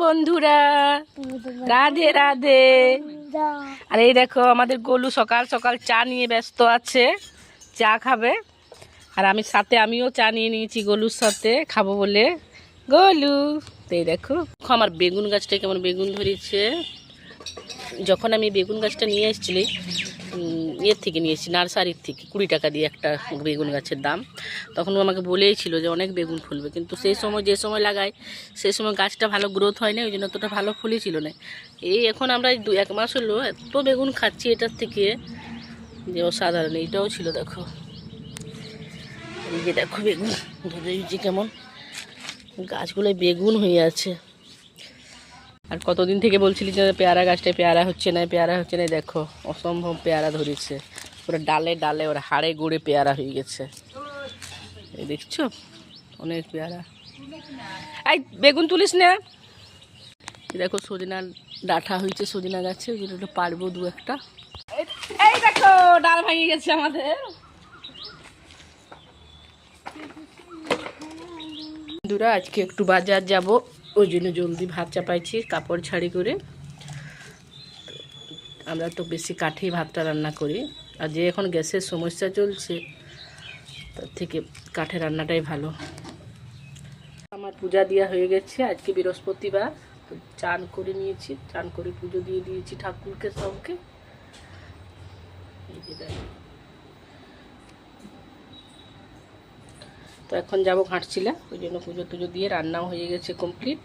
বন্ধুরা, রাধে রাধে। আর এই দেখো আমাদের গোলু সকাল সকাল চা নিয়ে ব্যস্ত আছে, চা খাবে। আর আমিও চা নিয়ে নিয়েছি গোলুর সাথে খাবো বলে। গোলু তো এই দেখো আমার বেগুন গাছটা কেমন বেগুন ধরেছে। যখন আমি বেগুন গাছটা নিয়ে এসেছিলি ইয়ের থেকে নিয়ে এসেছি, নার্সারির থেকে, 20 টাকা দিয়ে একটা বেগুন গাছের দাম। তখন ও আমাকে বলেই ছিল যে অনেক বেগুন ফুলবে, কিন্তু সেই সময় যে সময় লাগাই সেই সময় গাছটা ভালো গ্রোথ হয় না, ওই জন্য অতটা ভালো ফুলই ছিল না। এই এখন আমরা 1 মাস হলো এত বেগুন খাচ্ছি এটার থেকে যে অসাধারণ। এইটাও ছিল দেখো, এই যে দেখো বেগুন ধরেছি কেমন, গাছগুলোয় বেগুন হয়ে আছে। আর কতদিন থেকে বলছিলি যে পেয়ারা গাছটায় পেয়ারা হচ্ছে না, দেখো অসম্ভব পেয়ারা ধরেছে। পুরো ডালে ডালে ওর হাড়ে গুড়ে পেয়ারা হয়ে গেছে, এই দেখছো অনেক পেয়ারা। এই বেগুন তুলিস না। দেখো সজনা ডাঁটা হয়েছে সজনা গাছে, ওই জন্য পারবো 2-1টা। এই দেখো ডাল ভাঙিয়ে গেছে আমাদের। বন্ধুরা আজকে একটু বাজার যাব, ওই জন্য জলদি ভাত চাপাইছি কাপড় ছাড়ি করে। আমরা তো বেশি কাঠেই ভাতটা রান্না করি, আর যে এখন গ্যাসের সমস্যা চলছে তার থেকে কাঠে রান্নাটাই ভালো। আমার পূজা দেওয়া হয়ে গেছে, আজকে বৃহস্পতিবার, তো চান করে নিয়েছি, চান করে পুজো দিয়ে দিয়েছি ঠাকুরকে সবকে। তো এখন যাবো ঘাটছিলা, ওই জন্য পুজো টুজো দিয়ে রান্নাও হয়ে গেছে কমপ্লিট।